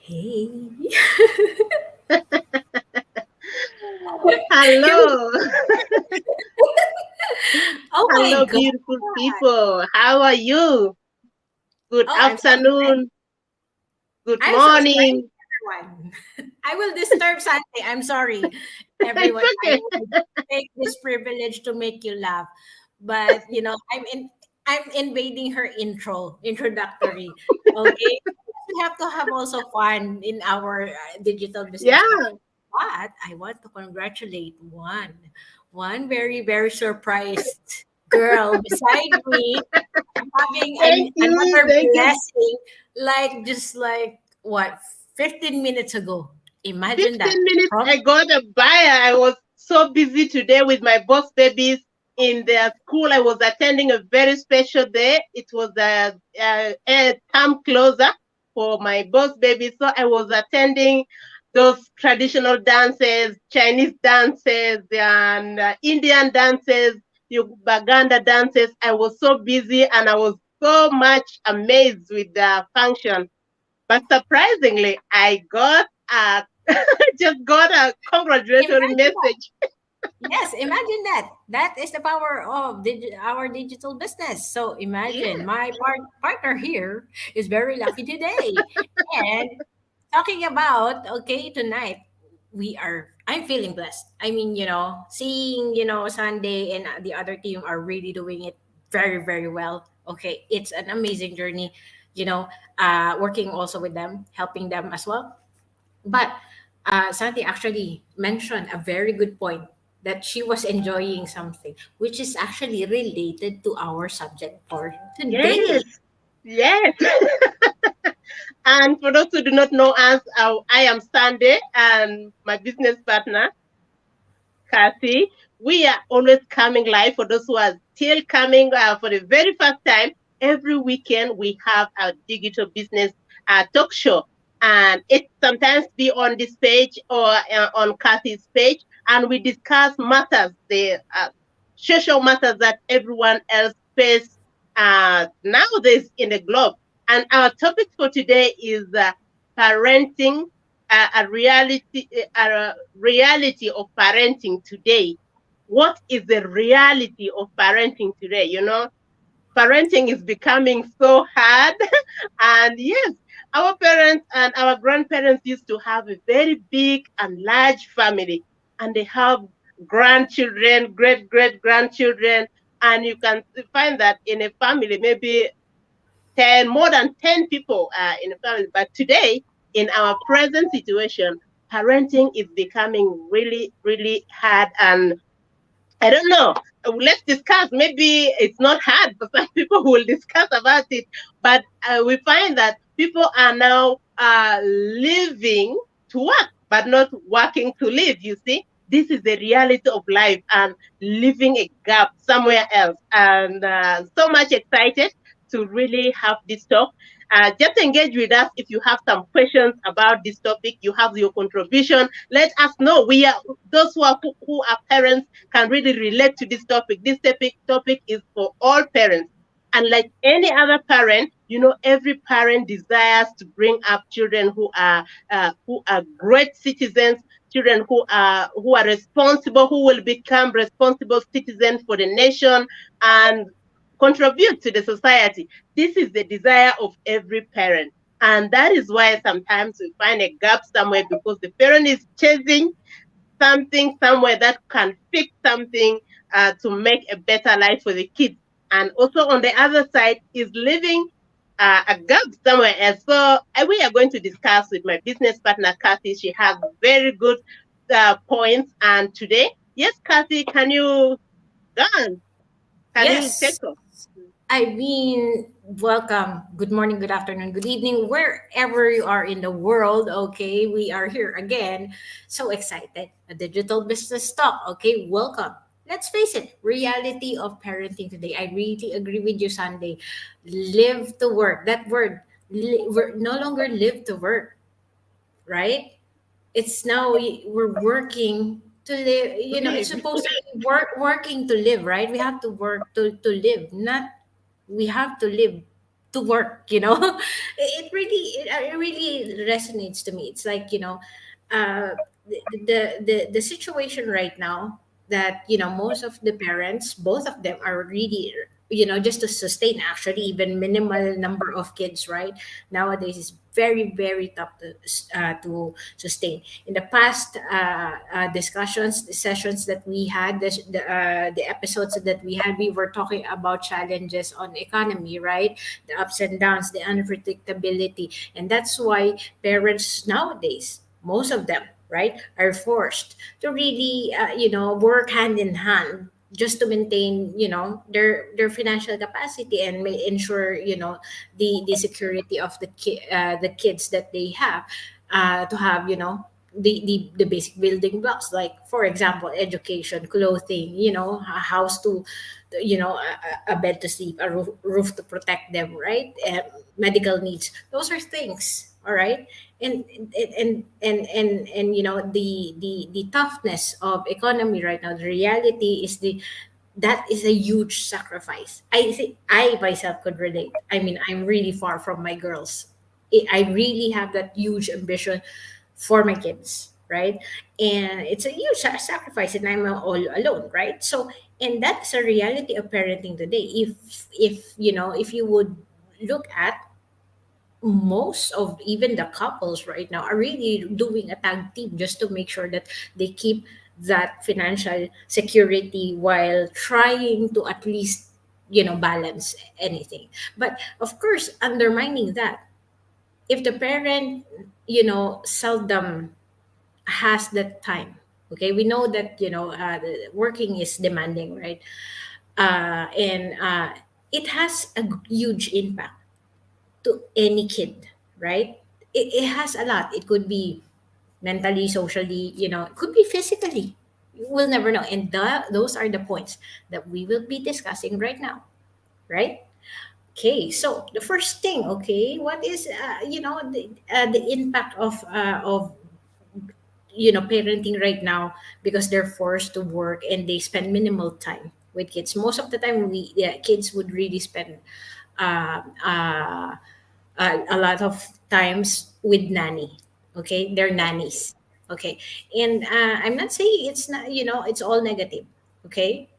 Hey. Can we? Hello. Oh my Hello, God. beautiful people. How are you? Good Oh, I'm so excited. afternoon. Good I'm so excited, morning. everyone. I will disturb Sunday. I'm sorry, It's everyone. I okay. will take this privilege to make you laugh, but I'm invading her introductory. Okay, we have to have also fun in our digital business Yeah. talk. But I want to congratulate one very very surprised girl beside me having Thank you. another Thank you. blessing, like just like what 15 minutes ago. Imagine that. 15 minutes. From I got a buyer. I was so busy today with my boss babies in their school. I was attending a very special day. It was a term closer for my boss babies. So I was attending those traditional dances, Chinese dances, and Indian dances, Baganda dances. I was so busy and I was so much amazed with the function. But surprisingly, I got a just got a congratulatory imagine that. message. Yes, imagine that. That is the power of our digital business. So imagine Yeah, my partner here is very lucky today. And talking about okay tonight, I'm feeling blessed. I mean, seeing Sunday and the other team are really doing it very very well. Okay, it's an amazing journey. You know, working also with them, helping them as well. But Santi actually mentioned a very good point that she was enjoying something, which is actually related to our subject for yes, today. yes. And for those who do not know us, I am Sandy and my business partner, Kathy. We are always coming live for those who are still coming for the very first time. Every weekend, we have our digital business talk show. And it sometimes be on this page or on Kathy's page. And we discuss matters, the social matters that everyone else faces nowadays in the globe. And our topic for today is parenting, a reality of parenting today. What is the reality of parenting today? Parenting is becoming so hard. And yes, our parents and our grandparents used to have a very big and large family, and they have grandchildren, great great grandchildren. And you can find that in a family, maybe 10, more than 10 people in a family. But today, in our present situation, parenting is becoming really, really hard. And I don't know. Let's discuss. Maybe it's not hard for some people who will discuss about it, but we find that people are now living to work, but not working to live. You see, this is the reality of life and living a gap somewhere else. And so much excited to really have this talk. Just engage with us if you have some questions about this topic. You have your contribution. Let us know. We are those who are parents can really relate to this topic. This topic is for all parents. And like any other parent, every parent desires to bring up children who are great citizens, children who are responsible, who will become responsible citizens for the nation and contribute to the society. This is the desire of every parent. And that is why sometimes we find a gap somewhere because the parent is chasing something somewhere that can fix something to make a better life for the kids. And also on the other side is living a gap somewhere else. So we are going to discuss with my business partner, Kathy. She has very good points. And today, yes, Kathy, can you go on? Can you take Yes, off? I mean, welcome. Good morning, good afternoon, good evening, wherever you are in the world. Okay, we are here again. So excited. A digital business talk. Okay, welcome. Let's face it, reality of parenting today. I really agree with you, Sunday. Live to work. That word, we're no longer live to work, right? It's now we're working to live. It's Live. supposed to be working to live, right? We have to work to live, not we have to live to work, you know. It really resonates to me. It's like, uh the situation right now, that most of the parents, both of them, are really, just to sustain, actually, even minimal number of kids, right? Nowadays is very, very tough to sustain. In the past discussions, the sessions that we had, the episodes that we had, we were talking about challenges on economy, right? The ups and downs, the unpredictability. And that's why parents nowadays, most of them, right, are forced to really, work hand in hand, just to maintain, their financial capacity, and may ensure, the security of the kids that they have, to have, the basic building blocks, like, for example, education, clothing, a house to, a bed to sleep, a roof to protect them, right? Medical needs, those are things, all right. And the toughness of economy right now, the reality is, that is a huge sacrifice. I think I myself could relate. I mean, I'm really far from my girls. I really have that huge ambition for my kids, right? And it's a huge sacrifice, and I'm all alone, right? So, and that's a reality of parenting today. If you would look at, most of even the couples right now are really doing a tag team, just to make sure that they keep that financial security, while trying to at least, balance anything. But of course, undermining that, if the parent, seldom has that time. Okay, we know that, working is demanding, right? And it has a huge impact to any kid, right? It has a lot. It could be mentally, socially, it could be physically. We'll never know. And those are the points that we will be discussing right now, right? Okay, so the first thing, okay, what is, the impact of, parenting right now, because they're forced to work and they spend minimal time with kids. Most of the time, kids would really spend, uh, uh, a lot of times with nanny. Okay, they're nannies. Okay, and I'm not saying it's not, it's all negative. Okay,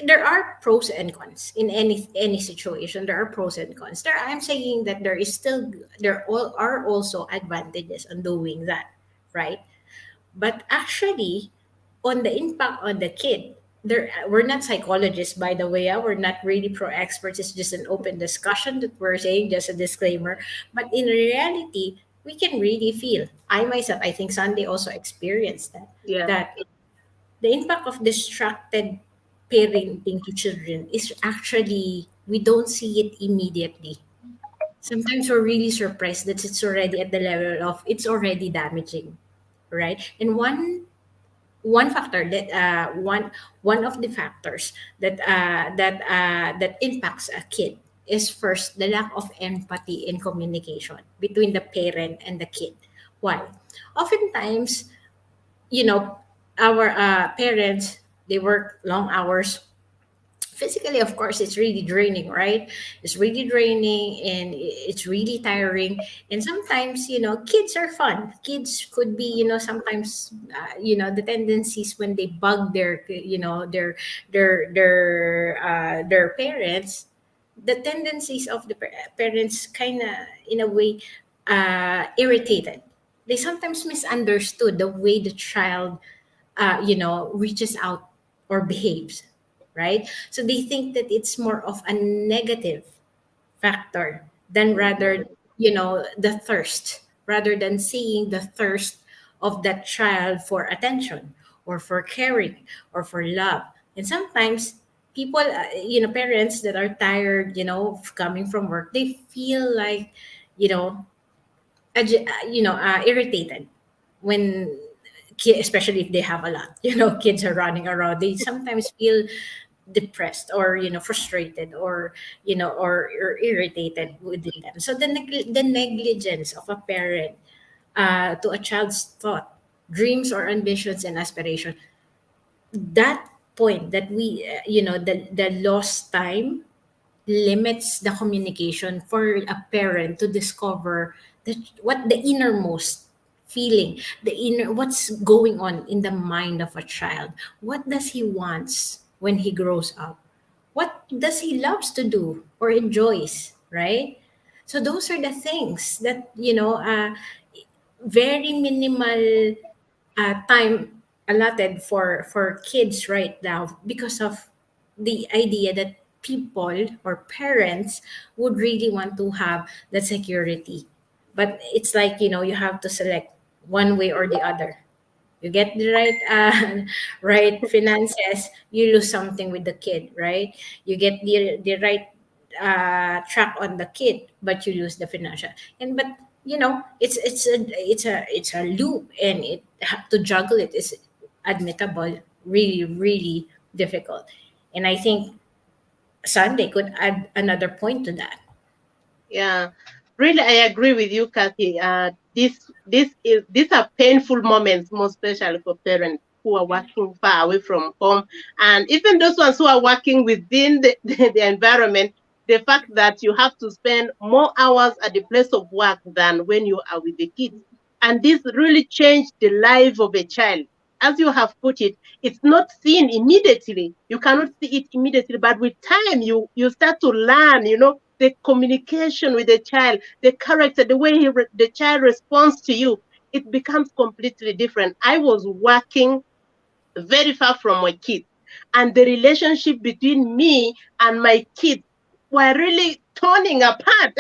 there are pros and cons in any situation. There are pros and cons. I'm saying that there all are also advantages on doing that, right? But actually, on the impact on the kid, we're not psychologists, by the way. We're not really pro experts. It's just an open discussion that we're saying, just a disclaimer. But in reality, we can really feel. I myself, I think Sunday also experienced that. Yeah. That the impact of distracted parenting to children is actually, we don't see it immediately. Sometimes we're really surprised that it's already at the level of, it's already damaging, right? And one factor that one of the factors that impacts a kid is, first, the lack of empathy and communication between the parent and the kid. Why? Oftentimes, you know our parents, they work long hours. Physically, of course, it's really draining, right? It's really draining, and it's really tiring. And sometimes, kids are fun. Kids could be, sometimes, the tendencies when they bug their parents, the tendencies of the parents, kind of, in a way, irritated. They sometimes misunderstood the way the child, reaches out or behaves, right? So they think that it's more of a negative factor than, rather, the thirst, rather than seeing the thirst of that child for attention, or for caring, or for love. And sometimes people, parents that are tired, of coming from work, they feel like, you know, irritated when, especially if they have a lot, kids are running around. They sometimes feel depressed, or, frustrated, or, or irritated within them. So the negligence of a parent, to a child's thought, dreams, or ambitions and aspiration, that point that we, the lost time, limits the communication for a parent to discover what the innermost feeling, the inner, what's going on in the mind of a child. What does he wants when he grows up? What does he loves to do or enjoys, right? So those are the things that, very minimal time allotted for kids right now because of the idea that people or parents would really want to have that security. But it's like, you have to select one way or the other. You get the right right finances, you lose something with the kid, right? You get the right track on the kid, but you lose the financial. And but it's a loop, and to juggle it is admittable, really, really difficult. And I think Sunday could add another point to that. Yeah, really, I agree with you, Kathy. These are painful moments, most especially for parents who are working far away from home, and even those ones who are working within the environment. The fact that you have to spend more hours at the place of work than when you are with the kids, and this really changed the life of a child. As you have put it, it's not seen immediately. You cannot see it immediately, but with time, you start to learn. The communication with the child, the character, the way the child responds to you, it becomes completely different. I was working very far from my kids, and the relationship between me and my kids were really turning apart.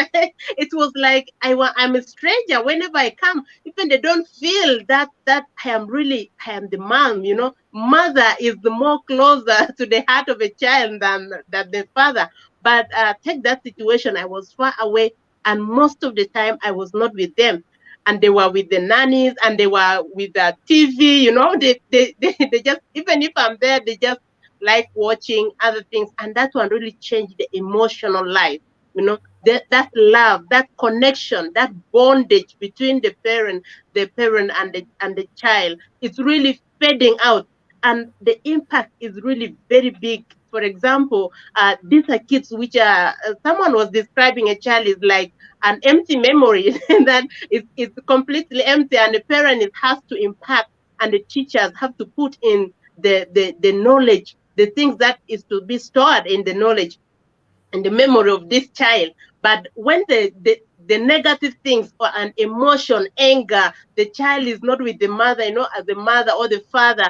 It was like I'm a stranger whenever I come. Even they don't feel that I am the mom. Mother is the more closer to the heart of a child than the father. But take that situation, I was far away, and most of the time I was not with them, and they were with the nannies, and they were with the TV. They just, even if I'm there, they just like watching other things. And that one really changed the emotional life. That love, that connection, that bondage between the parent and the child, it's really fading out. And the impact is really very big. For example, these are kids which are, someone was describing a child is like an empty memory that is completely empty, and the parent has to impact, and the teachers have to put in the knowledge, the things that is to be stored in the knowledge and the memory of this child. But when the negative things or an emotion, anger, the child is not with the mother, as the mother or the father,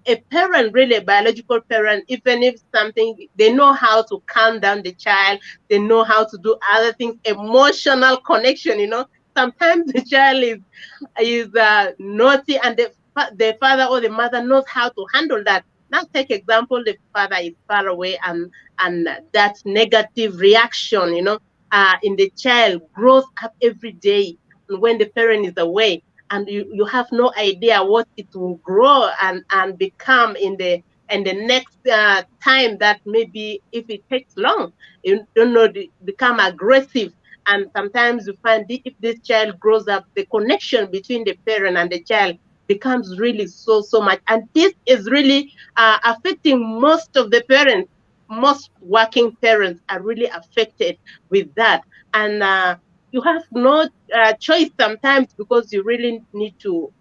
a parent, really a biological parent, even if something, they know how to calm down the child, they know how to do other things, emotional connection. Sometimes the child is naughty, and the father or the mother knows how to handle that. Now take example, the father is far away, and that negative reaction, in the child grows up every day. And when the parent is away, and you have no idea what it will grow and become in the next time, that maybe if it takes long, you don't know, become aggressive. And sometimes you find if this child grows up, the connection between the parent and the child becomes really so much. And this is really affecting most of the parents. Most working parents are really affected with that. And you have no choice sometimes, because you really need to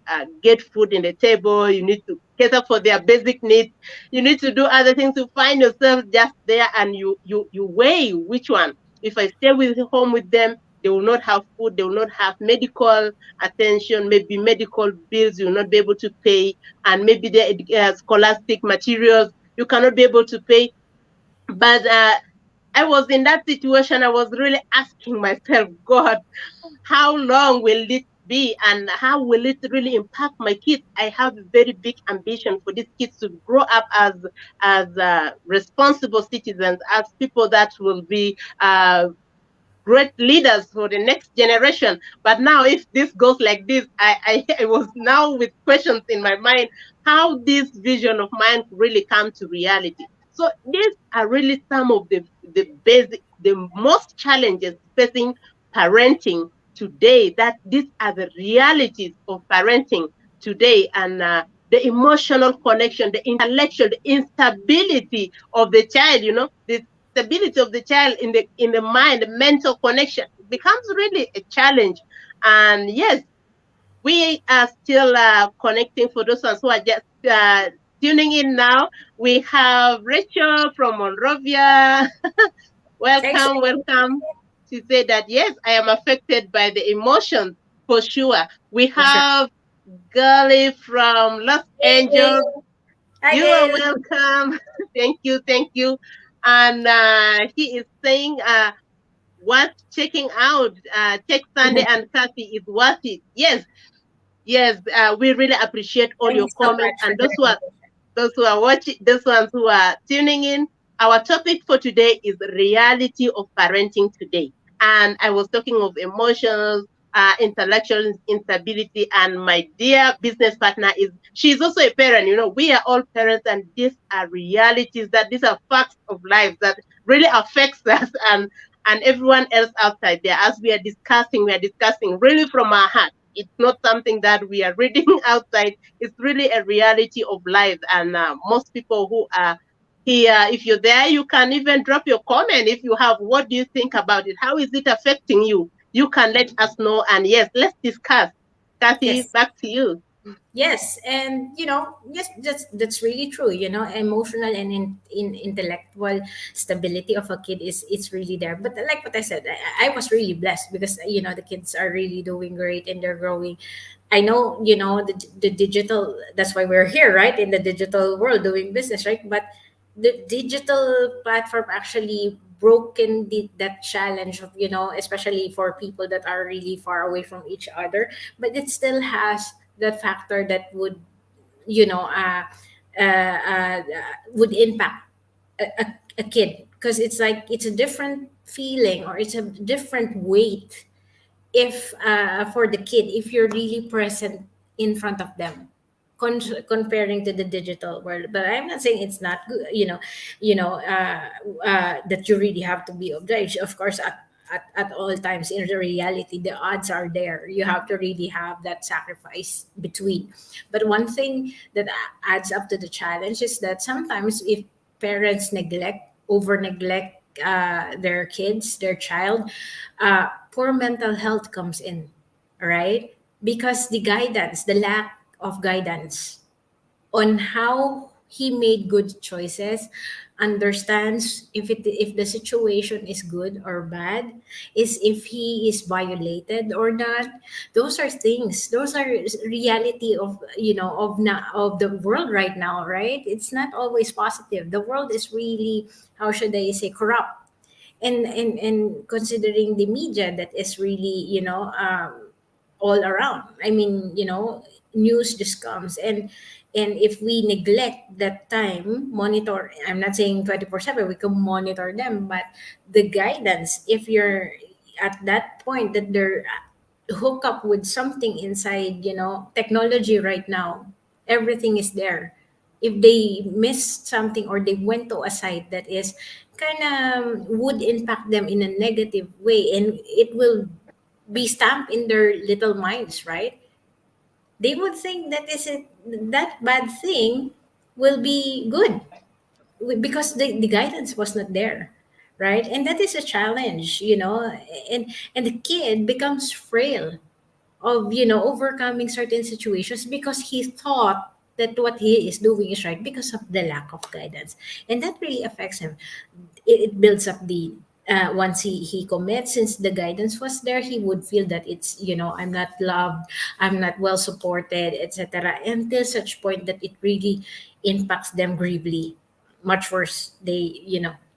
get food in the table. You need to cater for their basic needs. You need to do other things to find yourself just there, and you weigh which one. If I stay with home with them, they will not have food, they will not have medical attention, maybe medical bills you will not be able to pay, and maybe the scholastic materials you cannot be able to pay. But I was in that situation. I was really asking myself, God, how long will it be, and how will it really impact my kids? I have a very big ambition for these kids to grow up as responsible citizens, as people that will be great leaders for the next generation. But now, if this goes like this, I was now with questions in my mind how this vision of mine really come to reality. So these are really some of the most challenges facing parenting today. That these are the realities of parenting today, and the emotional connection, the intellectual, the instability of the child. stability of the child in the mind, the mental connection becomes really a challenge. And yes, we are still connecting. For those ones who are just tuning in now, we have Rachel from Monrovia. Thanks, Welcome, Ray. welcome. She said that yes, I am affected by the emotions for sure. We For sure. have Gully from Los Angeles. Gail. Hi, You are Gail. welcome. Thank you, thank you. And he is saying, what checking out Check Sunday and Kathy is worth it. Yes, yes. We really appreciate all Thank you your so comments, much for and the recommendation. those who are watching, those ones who are tuning in. Our topic for today is the reality of parenting today. And I was talking of emotions, intellectual instability, and my dear business partner is, she's also a parent. You know, we are all parents, and these are realities, that these are facts of life that really affects us and everyone else outside there. As we are discussing really from our heart. It's not something that we are reading outside. It's really a reality of life. And most people who are here, if you're there, you can even drop your comment. If you have, what do you think about it? How is it affecting you? You can let us know. And yes, let's discuss. Kathy, Yes. back to you. Yes, and yes, that's really true. Emotional and in intellectual stability of a kid is it's really there. But like what I said, I was really blessed because the kids are really doing great and they're growing. I know the digital. That's why we're here, right? In the digital world doing business, right? But the digital platform actually broken that challenge of especially for people that are really far away from each other, but it still has that factor that would you know uh, uh, uh, would impact a kid, because it's like it's a different feeling or it's a different weight if for the kid if you're really present in front of them, comparing to the digital world. But I'm not saying it's not good, that you really have to be obliged, of course, at all times. In the reality, the odds are there, you have to really have that sacrifice between. But one thing that adds up to the challenge is that sometimes if parents neglect their kids, their child, poor mental health comes in, all right? Because the lack of guidance on how he made good choices, understands if the situation is good or bad, is if he is violated or not. Those are things. Those are reality of of the world right now, right? It's not always positive. The world is really, how should I say, corrupt. And considering the media that is really all around. I mean, news just comes, and if we neglect that time, monitor. I'm not saying 24/7 we can monitor them, but the guidance. If you're at that point that they're hook up with something inside, technology right now, everything is there. If they missed something or they went to a site that is kind of would impact them in a negative way, and it will be stamped in their little minds, right? They would think that is it, that bad thing will be good, because the guidance was not there, right? And that is a challenge, and the kid becomes frail of overcoming certain situations because he thought that what he is doing is right because of the lack of guidance, and that really affects him. It builds up the once he commits, since the guidance was there, he would feel that it's I'm not loved, I'm not well supported, etc., until such point that it really impacts them gravely. Much worse, they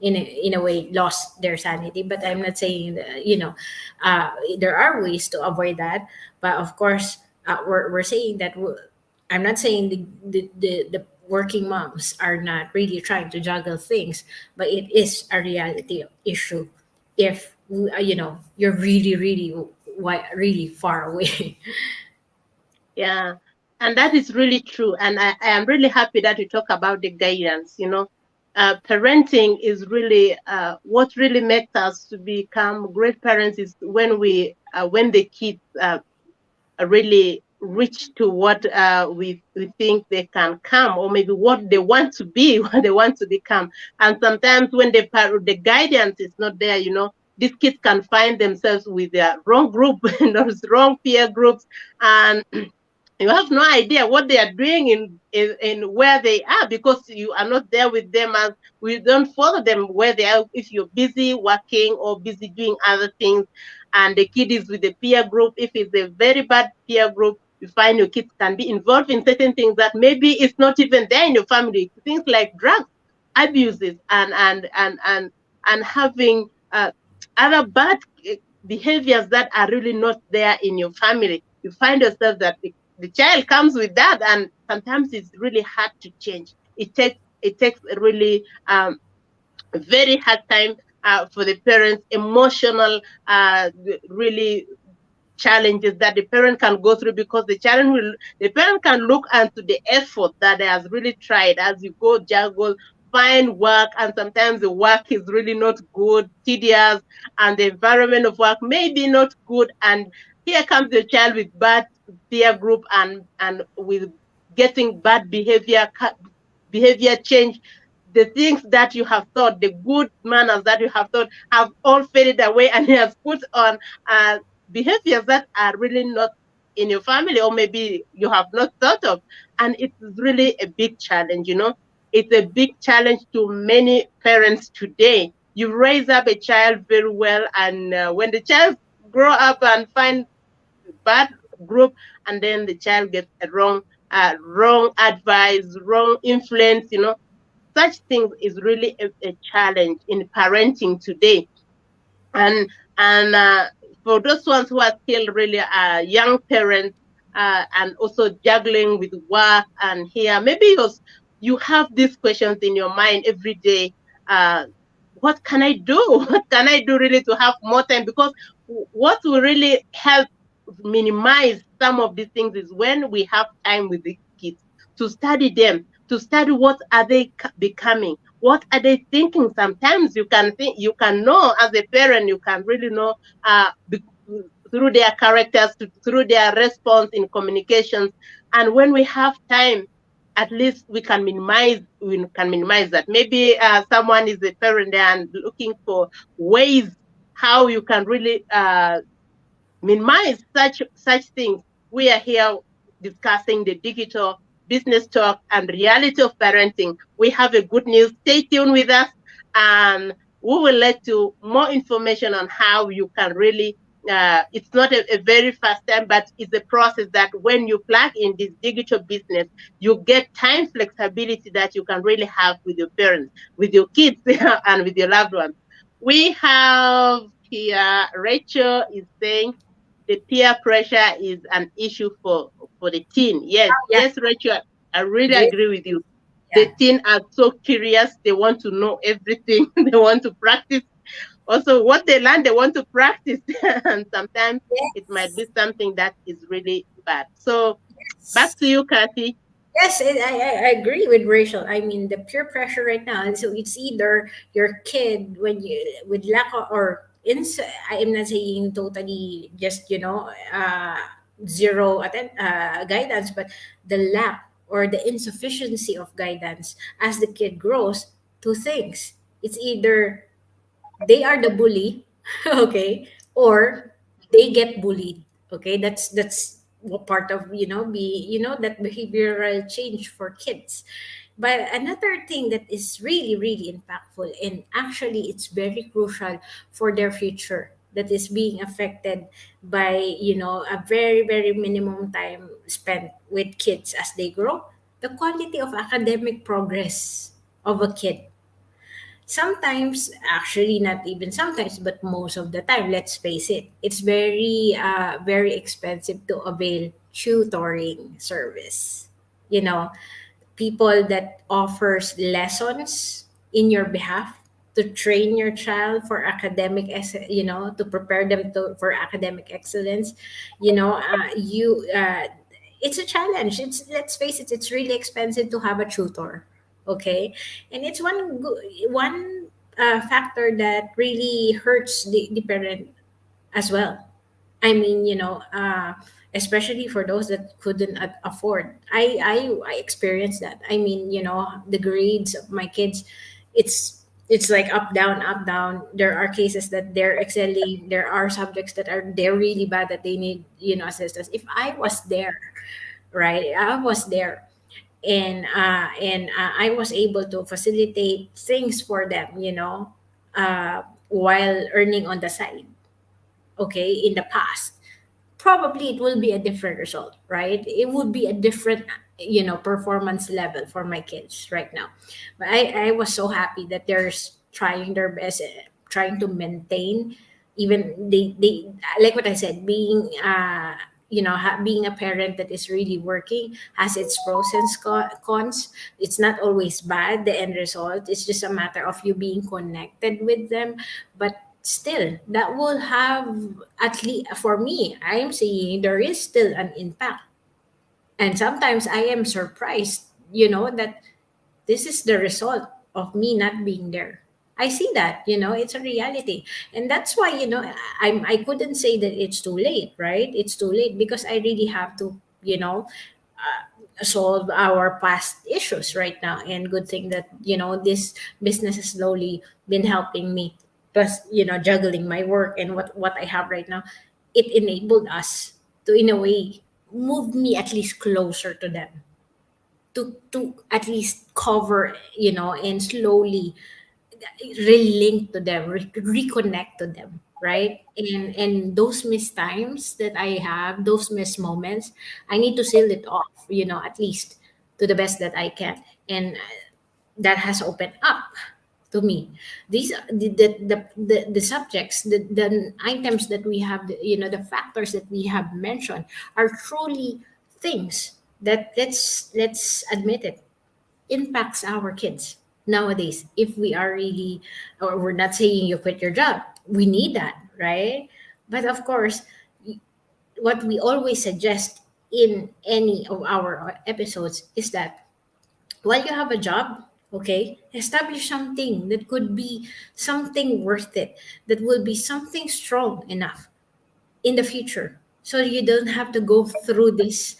in a way lost their sanity. But I'm not saying that, there are ways to avoid that. But of course, we're saying that I'm not saying the working moms are not really trying to juggle things, but it is a reality issue if you're really really far away. Yeah. And that is really true. And I am really happy that you talk about the guidance. Parenting is really what really makes us to become great parents is when the kids really reach to what we think they can come, or maybe what they want to be, what they want to become. And sometimes when the guidance is not there, these kids can find themselves with their wrong group, those wrong peer groups, and you have no idea what they are doing in where they are, because you are not there with them, and we don't follow them where they are if you're busy working or busy doing other things. And the kid is with the peer group. If it's a very bad peer group, you find your kids can be involved in certain things that maybe it's not even there in your family, things like drugs abuses, and having other bad behaviors that are really not there in your family. You find yourself that the child comes with that, and sometimes it's really hard to change. It takes a really very hard time for the parents, emotional, really challenges that the parent can go through, because the parent can look into the effort that they has really tried as you go juggle find work, and sometimes the work is really not good, tedious, and the environment of work may be not good, and here comes the child with bad peer group, and with getting bad behavior change. The things that you have thought, the good manners that you have thought, have all faded away, and he has put on behaviors that are really not in your family, or maybe you have not thought of. And it's really a big challenge. It's a big challenge to many parents today. You raise up a child very well, and when the child grow up and find bad group, and then the child gets a wrong advice, wrong influence. Such things is really a challenge in parenting today. And and for those ones who are still really young parents, and also juggling with work, and here maybe you have these questions in your mind every day. uh, what can I do? What can I do really to have more time? Because what will really help minimize some of these things is when we have time with the kids, to study them, to study what are they becoming, what are they thinking. Sometimes you can know as a parent, you can really know through their characters, through their response in communications. And when we have time, at least we can minimize that. Maybe someone is a parent there and looking for ways how you can really minimize such things. We are here discussing the digital business talk and reality of parenting. We have a good news. Stay tuned with us, and we will let you more information on how you can really. It's not a very fast time, but it's a process that when you plug in this digital business, you get time flexibility that you can really have with your parents, with your kids, and with your loved ones. We have here Rachel is saying the peer pressure is an issue for the teen. Yes, Yeah, yes, Rachel, I really this, agree with you. The yeah. teen are so curious; they want to know everything. They want to practice. Also, what they learn, they want to practice, and sometimes it might be Yes. something that is really bad. So, back Yes. to you, Kathy. Yes, I agree with Rachel. I mean, the peer pressure right now, and so it's either your kid when you with lack of or I am not saying totally just zero guidance, but the lack or the insufficiency of guidance as the kid grows. Two things: it's either they are the bully, okay, or they get bullied. Okay, that's what part of be that behavioral change for kids. But another thing that is really really impactful, and actually it's very crucial for their future, that is being affected by a very very minimum time spent with kids as they grow, the quality of academic progress of a kid. Sometimes, actually not even sometimes, but most of the time, let's face it, it's very expensive to avail tutoring service. You know, people that offers lessons in your behalf to train your child for to prepare them for academic excellence. It's a challenge. Let's face it, it's really expensive to have a tutor. Okay, and it's one factor that really hurts the parent as well. I mean, especially for those that couldn't afford. I experienced that. I mean, the grades of my kids, it's like up down, up down. There are cases that they're excelling. There are subjects that they're really bad that they need, assistance. If I was there, right? I was there, and I was able to facilitate things for them, while earning on the side. Okay, in the past, probably it will be a different result, right? It would be a different, performance level for my kids right now. But I was so happy that they're trying their best, trying to maintain. Even they like what I said, being being a parent that is really working has its pros and cons. It's not always bad, the end result. It's just a matter of you being connected with them. But still, that will have, at least for me, I am seeing there is still an impact. And sometimes I am surprised, that this is the result of me not being there. I see that, it's a reality. And that's why, I couldn't say that it's too late, right? It's too late because I really have to, solve our past issues right now. And good thing that, this business has slowly been helping me. Plus, juggling my work and what I have right now, it enabled us to, in a way, move me at least closer to them, to at least cover, and slowly relink to them, reconnect to them, right? And those missed times that I have, those missed moments, I need to seal it off, at least to the best that I can. And that has opened up to me. These are the subjects, the items that we have, the factors that we have mentioned are truly things that, let's admit it, impacts our kids nowadays. If we are really, or we're not saying you quit your job, we need that, right? But of course, what we always suggest in any of our episodes is that while you have a job, okay, establish something that could be something worth it, that will be something strong enough in the future, so you don't have to go through this.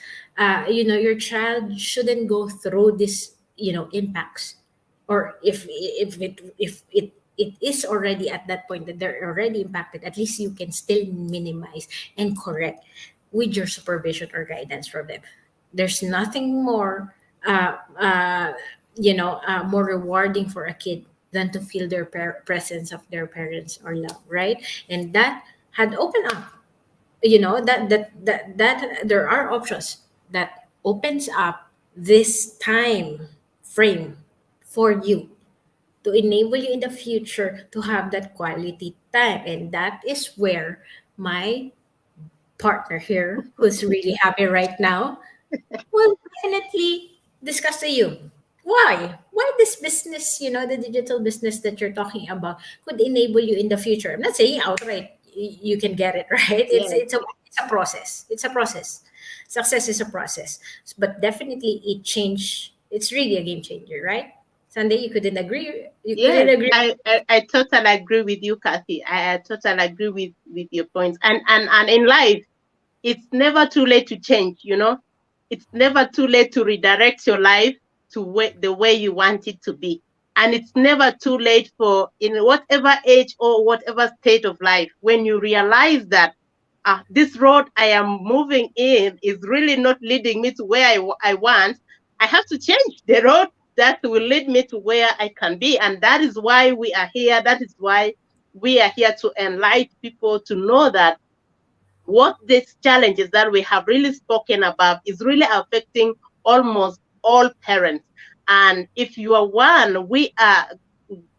Your child shouldn't go through this, impacts. Or if it is already at that point that they're already impacted, at least you can still minimize and correct with your supervision or guidance from them. There's nothing more, more rewarding for a kid than to feel their presence of their parents or love, right? And that had opened up, that there are options that opens up this time frame for you, to enable you in the future to have that quality time. And that is where my partner here, who's really happy right now, will definitely discuss to you why this business, the digital business that you're talking about, could enable you in the future. I'm not saying outright you can get it right. it's Yes, it's a it's a process. It's a process. Success is a process, but definitely it's really a game changer, right? Sunday, you couldn't yes. agree. I totally agree with you, Kathy. I totally agree with your points. And in life, it's never too late to change, It's never too late to redirect your life to the way you want it to be. And it's never too late for, in whatever age or whatever state of life, when you realize that this road I am moving in is really not leading me to where I want, I have to change the road that will lead me to where I can be. And that is why we are here. That is why we are here to enlighten people to know that what these challenges that we have really spoken about is really affecting almost all parents. And if you are one, we are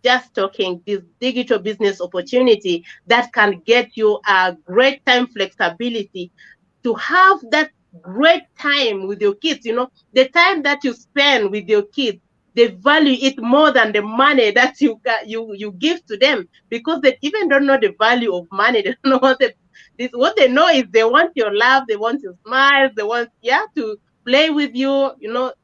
just talking this digital business opportunity that can get you a great time flexibility to have that great time with your kids. The time that you spend with your kids, they value it more than the money that you give to them, because they even don't know the value of money. They don't know what they know is they want your love, they want your smiles, they want, yeah, to play with you,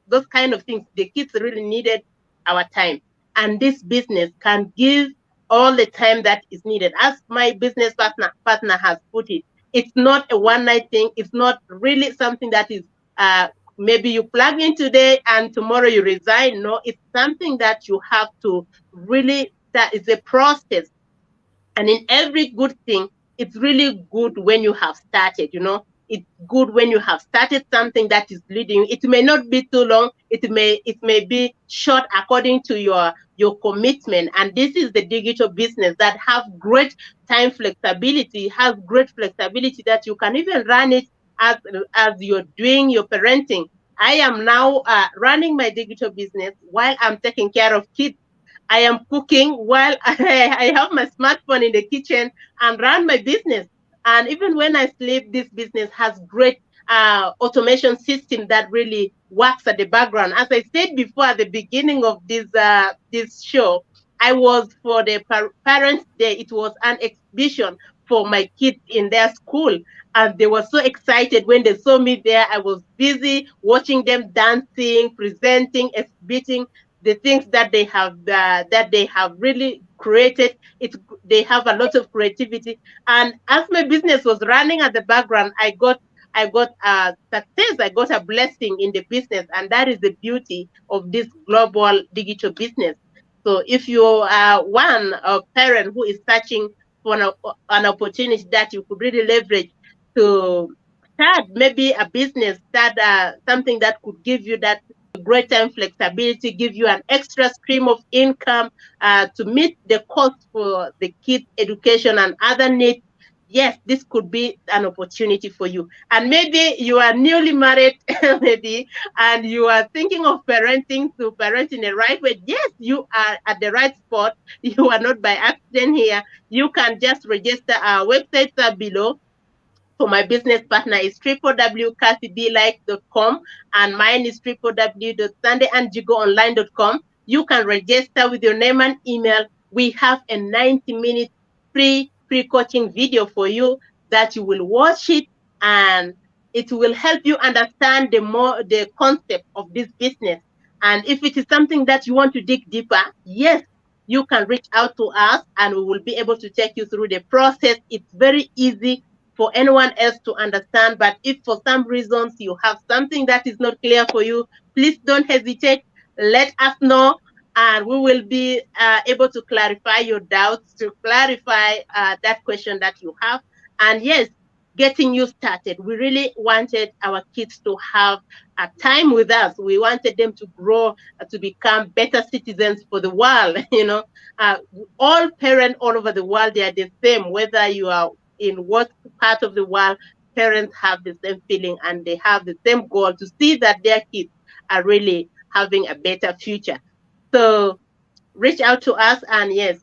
those kind of things. The kids really needed our time, and this business can give all the time that is needed. As my business partner has put it, It's not a one night thing. It's not really something that is uh, maybe you plug in today and tomorrow you resign. No, it's something that you have to really, that is a process. And in every good thing, it's really good when you have started, it's good when you have started something that is leading. It may not be too long, it may be short according to your commitment. And this is the digital business that have great time flexibility, has great flexibility that you can even run it as as you're doing your parenting. I am now running my digital business while I'm taking care of kids. I am cooking while I have my smartphone in the kitchen and run my business. And even when I sleep, this business has great automation system that really works at the background. As I said before at the beginning of this show, I was for the Parents' Day. It was an exhibition for my kids in their school, and they were so excited when they saw me there. I was busy watching them dancing, presenting, exhibiting the things that they have really created. They have a lot of creativity, and as my business was running at the background, I got success. I got a blessing in the business, and that is the beauty of this global digital business. So if you are one a parent who is searching for an opportunity that you could really leverage to start maybe a business, start something that could give you that great time flexibility, give you an extra stream of income to meet the cost for the kids' education and other needs. Yes, this could be an opportunity for you. And maybe you are newly married, maybe, and you are thinking of parenting to parent in the right way. Yes, you are at the right spot. You are not by accident here. You can just register. Our websites are below. For my business partner is www.kathyblife.com, and mine is www.sundayandjigoonline.com. You can register with your name and email. We have a 90-minute free pre-coaching video for you that you will watch it, and it will help you understand the concept of this business. And if it is something that you want to dig deeper, yes, you can reach out to us and we will be able to take you through the process. It's very easy for anyone else to understand. But if for some reasons you have something that is not clear for you, please don't hesitate. Let us know, and we will be able to clarify your doubts, to clarify that question that you have. And yes, getting you started. We really wanted our kids to have a time with us. We wanted them to grow, to become better citizens for the world. Uh, all parents all over the world, they are the same, whether you are in what part of the world. Parents have the same feeling and they have the same goal to see that their kids are really having a better future. So reach out to us, and yes,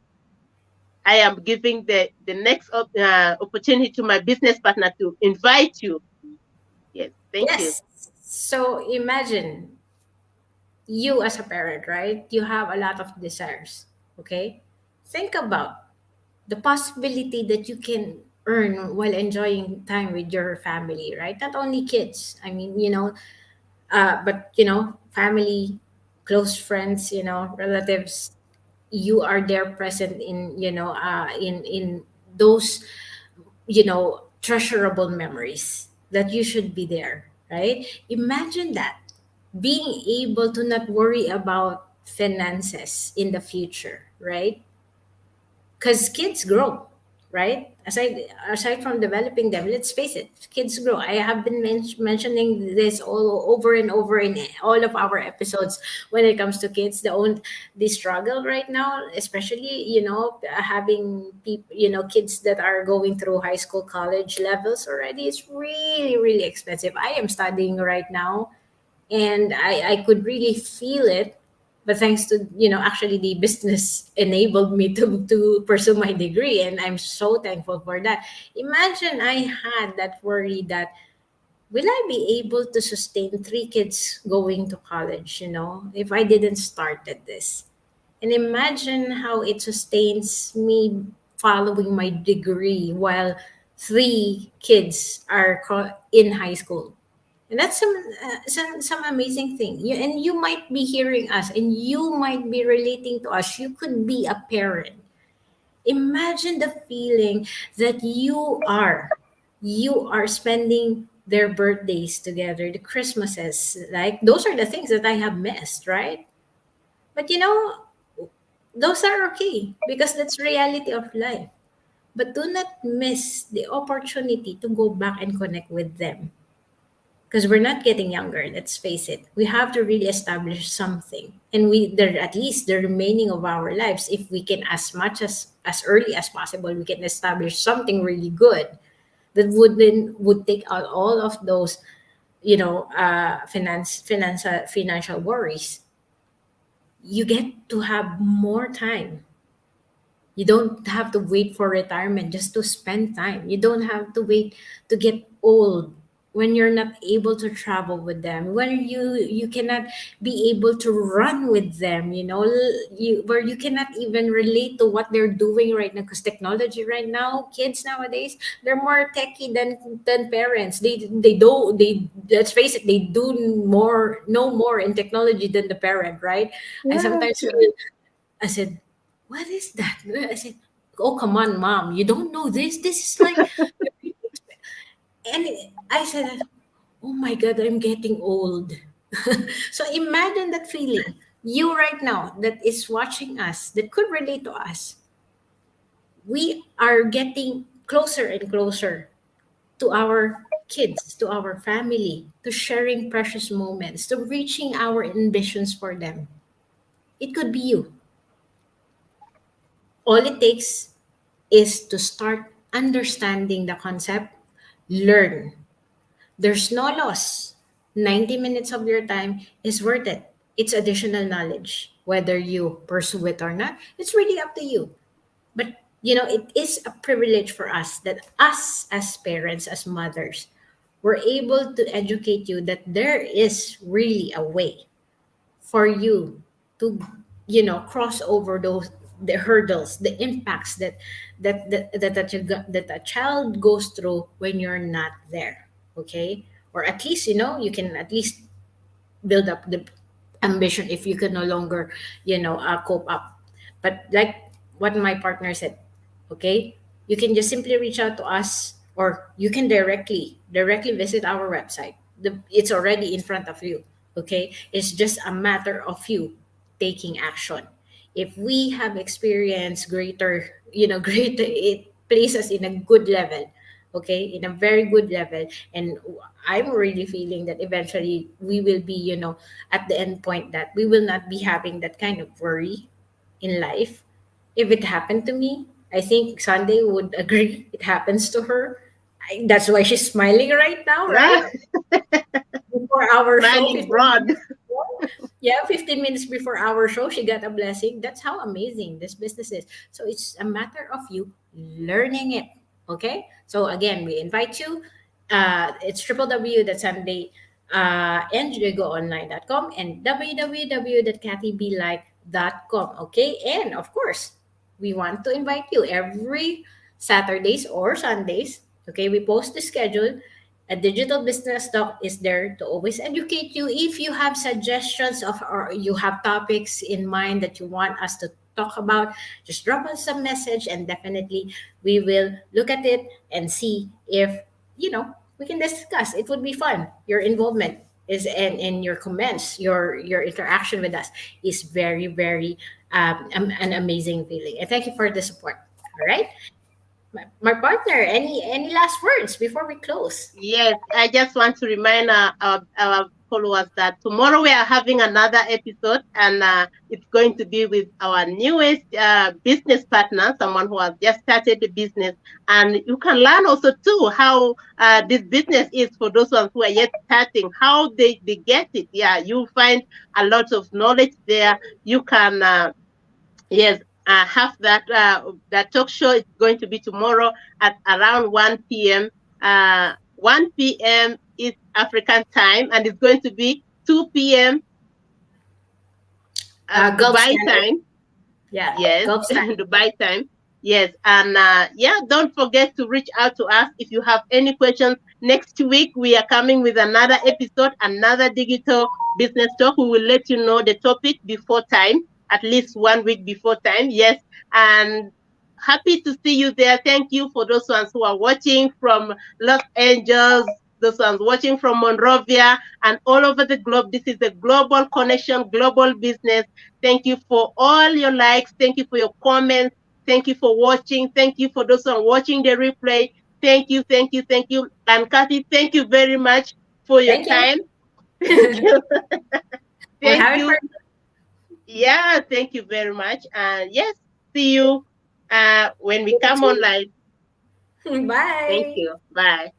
I am giving the next opportunity to my business partner to invite you. Yes, thank you. Yes. So imagine you as a parent, right? You have a lot of desires. Okay. Think about the possibility that you can earn while enjoying time with your family, right? Not only kids. I mean, but family, close friends, relatives. You are there present in in those treasurable memories that you should be there, right? Imagine that, being able to not worry about finances in the future, right? Because kids grow, right? Aside from developing them, let's face it, kids grow. I have been mentioning this all over and over in all of our episodes. When it comes to kids, the struggle right now, especially having people, kids that are going through high school, college levels already, is really really expensive. I am studying right now, and I could really feel it. But thanks to actually the business enabled me to pursue my degree, and I'm so thankful for that. Imagine I had that worry that, will I be able to sustain three kids going to college, if I didn't start at this. And imagine how it sustains me following my degree while three kids are in high school. And that's some amazing thing. And you might be hearing us, and you might be relating to us. You could be a parent. Imagine the feeling that you are. You are spending their birthdays together, the Christmases. Like, those are the things that I have missed, right? But those are okay because that's reality of life. But do not miss the opportunity to go back and connect with them, because we're not getting younger. Let's face it, we have to really establish something, and we there at least the remaining of our lives, if we can, as much as early as possible, we can establish something really good that would take out all of those financial worries. You get to have more time. You don't have to wait for retirement just to spend time. You don't have to wait to get old when you're not able to travel with them, when you cannot be able to run with them, where you cannot even relate to what they're doing right now, because technology right now, kids nowadays, they're more techie than parents. They let's face it, they do more know more in technology than the parent, right? I Yeah, sometimes sure. feel, I said, "What is that?" I said, "Oh, come on, mom. You don't know this? This is like..." And I said, "Oh my God, I'm getting old." So imagine that feeling. You right now that is watching us, that could relate to us. We are getting closer and closer to our kids, to our family, to sharing precious moments, to reaching our ambitions for them. It could be you. All it takes is to start understanding the concept, learn. There's no loss. 90 minutes of your time is worth it. It's additional knowledge. Whether you pursue it or not, it's really up to you. But it is a privilege for us that us as parents, as mothers, we're able to educate you that there is really a way for you to cross over those, the hurdles, the impacts that a child goes through when you're not there. Okay, or at least you can at least build up the ambition if you can no longer cope up. But like what my partner said, okay, you can just simply reach out to us, or you can directly visit our website. It's already in front of you. Okay, it's just a matter of you taking action. If we have experienced greater, greater, it places in a good level, okay, in a very good level. And I'm really feeling that eventually we will be, at the end point, that we will not be having that kind of worry in life. If it happened to me, I think Sunday would agree it happens to her. That's why she's smiling right now, Yeah, right? Before our show, smiling 15 broad. minutes before. Yeah, 15 minutes before our show, she got a blessing. That's how amazing this business is. So it's a matter of you learning it. Okay. So again, we invite you. It's www.sunday and and www.kathybelike.com. Okay. And of course, we want to invite you every Saturdays or Sundays. Okay. We post the schedule. A digital business talk is there to always educate you. If you have suggestions of, or you have topics in mind that you want us to talk about, just drop us a message, and definitely we will look at it and see if we can discuss. It would be fun. Your involvement is, and your comments, your interaction with us is very, very an amazing feeling. And thank you for the support. All right, my partner. Any last words before we close? Yes, I just want to remind our followers that tomorrow we are having another episode, and it's going to be with our newest business partner, someone who has just started the business. And you can learn also too how this business is for those ones who are yet starting, how they get it. Yeah, you'll find a lot of knowledge there. You can yes, have that talk show is going to be tomorrow at around 1 p.m. 1 p.m. is African time, and it's going to be 2 p.m. Gulf Dubai Standard. time. Yeah, Yes, Gulf Standard. Dubai time. Yes, and yeah, don't forget to reach out to us if you have any questions. Next week we are coming with another episode, another digital business talk. We will let you know the topic before time, at least 1 week before time. Yes, and happy to see you there. Thank you for those ones who are watching from Los Angeles, those ones watching from Monrovia and all over the globe. This is a global connection, global business. Thank you for all your likes. Thank you for your comments. Thank you for watching. Thank you for those who are watching the replay. Thank you, thank you, thank you. And Kathy, thank you very much for your Thank you. time. Thank you. We'll Thank have it you. for Yeah, thank you very much. And yes, see you when we next come week. online. Thank Bye. you. Bye.